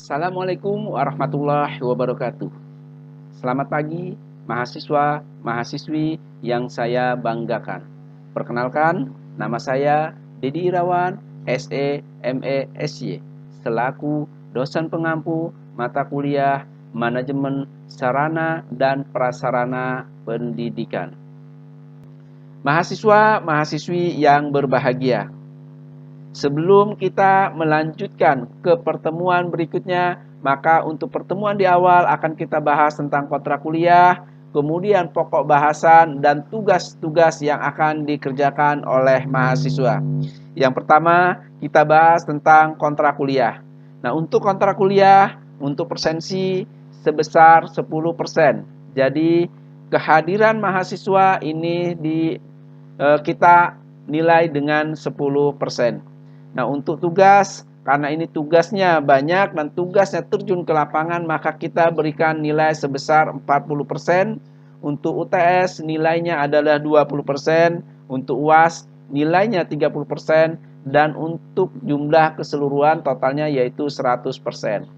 Assalamualaikum warahmatullahi wabarakatuh. Selamat pagi, mahasiswa, mahasiswi yang saya banggakan. Perkenalkan, nama saya Dedi Irawan, SE, ME, SY, selaku dosen pengampu mata kuliah Manajemen Sarana dan Prasarana Pendidikan. Mahasiswa, mahasiswi yang berbahagia, sebelum kita melanjutkan ke pertemuan berikutnya, maka untuk pertemuan di awal akan kita bahas tentang kontrak kuliah, kemudian pokok bahasan dan tugas-tugas yang akan dikerjakan oleh mahasiswa. Yang pertama, kita bahas tentang kontrak kuliah. Nah, untuk kontrak kuliah, untuk persensi sebesar 10%. Jadi, kehadiran mahasiswa ini kita nilai dengan 10%. Nah, untuk tugas, karena ini tugasnya banyak dan tugasnya terjun ke lapangan, maka kita berikan nilai sebesar 40%. Untuk UTS nilainya adalah 20%, untuk UAS nilainya 30%, dan untuk jumlah keseluruhan totalnya yaitu 100%.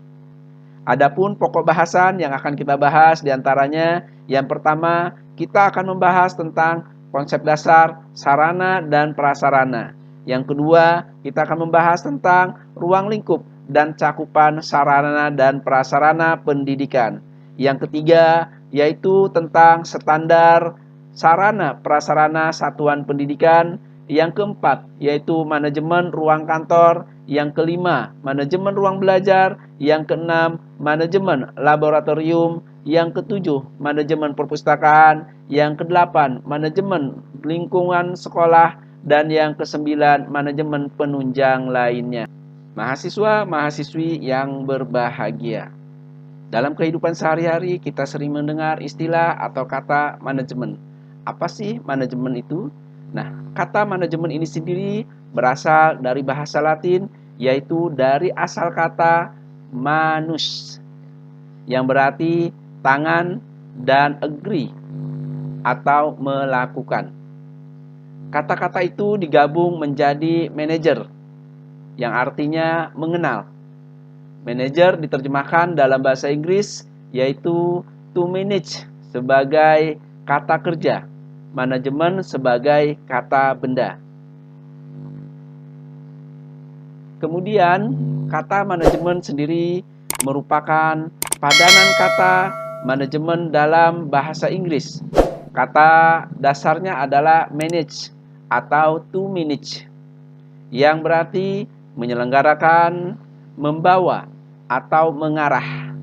Adapun pokok bahasan yang akan kita bahas diantaranya, yang pertama kita akan membahas tentang konsep dasar sarana dan prasarana. Yang kedua, kita akan membahas tentang ruang lingkup dan cakupan sarana dan prasarana pendidikan. Yang ketiga, yaitu tentang standar sarana prasarana satuan pendidikan. Yang keempat, yaitu manajemen ruang kantor. Yang kelima, manajemen ruang belajar. Yang keenam, manajemen laboratorium. Yang ketujuh, manajemen perpustakaan. Yang kedelapan, manajemen lingkungan sekolah. Dan yang kesembilan, manajemen penunjang lainnya. Mahasiswa, mahasiswi yang berbahagia, dalam kehidupan sehari-hari kita sering mendengar istilah atau kata manajemen. Apa sih manajemen itu? Nah, kata manajemen ini sendiri berasal dari bahasa Latin, yaitu dari asal kata manus, yang berarti tangan, dan agree atau melakukan. Kata-kata itu digabung menjadi manajer, yang artinya mengenal. Manajer diterjemahkan dalam bahasa Inggris yaitu to manage sebagai kata kerja, manajemen sebagai kata benda. Kemudian, kata manajemen sendiri merupakan padanan kata manajemen dalam bahasa Inggris. Kata dasarnya adalah manage atau to manage, yang berarti menyelenggarakan, membawa, atau mengarah.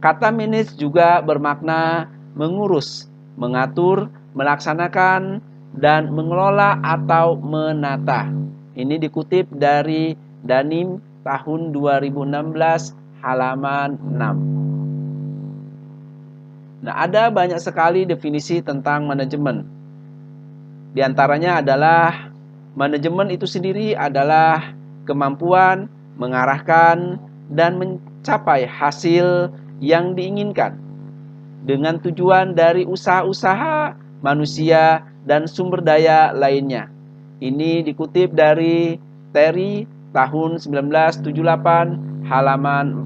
Kata manage juga bermakna mengurus, mengatur, melaksanakan, dan mengelola atau menata. Ini dikutip dari Danim tahun 2016 halaman 6. Nah, ada banyak sekali definisi tentang manajemen. Di antaranya adalah manajemen itu sendiri adalah kemampuan mengarahkan dan mencapai hasil yang diinginkan dengan tujuan dari usaha-usaha manusia dan sumber daya lainnya. Ini dikutip dari Terry tahun 1978 halaman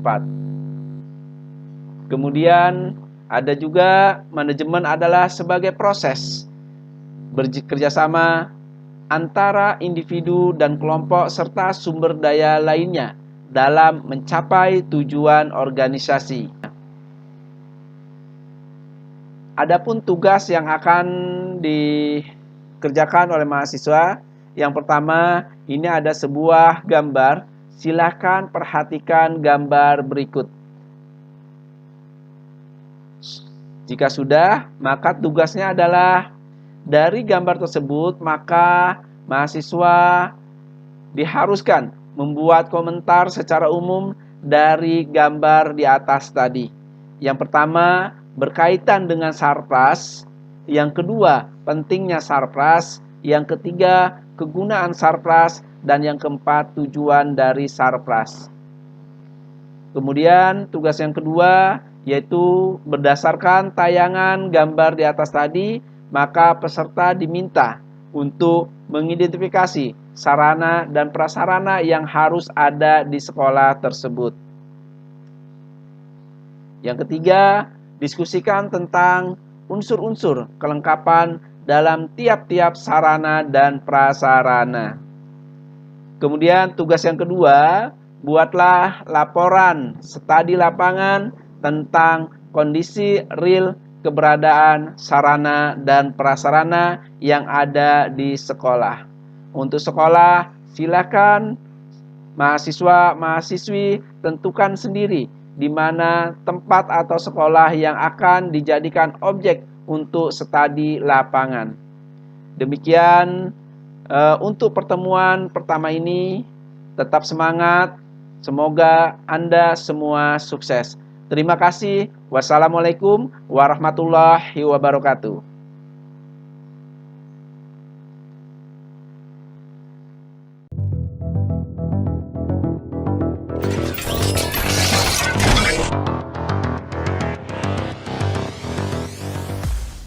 4. Kemudian ada juga manajemen adalah sebagai proses bekerjasama antara individu dan kelompok serta sumber daya lainnya dalam mencapai tujuan organisasi. Adapun tugas yang akan dikerjakan oleh mahasiswa, yang pertama ini ada sebuah gambar. Silakan perhatikan gambar berikut. Jika sudah, maka tugasnya adalah dari gambar tersebut, maka mahasiswa diharuskan membuat komentar secara umum dari gambar di atas tadi. Yang pertama, berkaitan dengan sarpras. Yang kedua, pentingnya sarpras. Yang ketiga, kegunaan sarpras. Dan yang keempat, tujuan dari sarpras. Kemudian tugas yang kedua yaitu berdasarkan tayangan gambar di atas tadi, maka peserta diminta untuk Yang ketiga, diskusikan tentang unsur-unsur kelengkapan dalam tiap-tiap sarana dan prasarana. Kemudian tugas yang kedua, buatlah laporan studi lapangan tentang kondisi real keberadaan sarana dan prasarana yang ada di sekolah. Untuk sekolah, silakan mahasiswa-mahasiswi tentukan sendiri di mana tempat atau sekolah yang akan dijadikan objek untuk studi lapangan. Demikian untuk pertemuan pertama ini. Tetap semangat. Semoga Anda semua sukses. Terima kasih. Wassalamualaikum warahmatullahi wabarakatuh.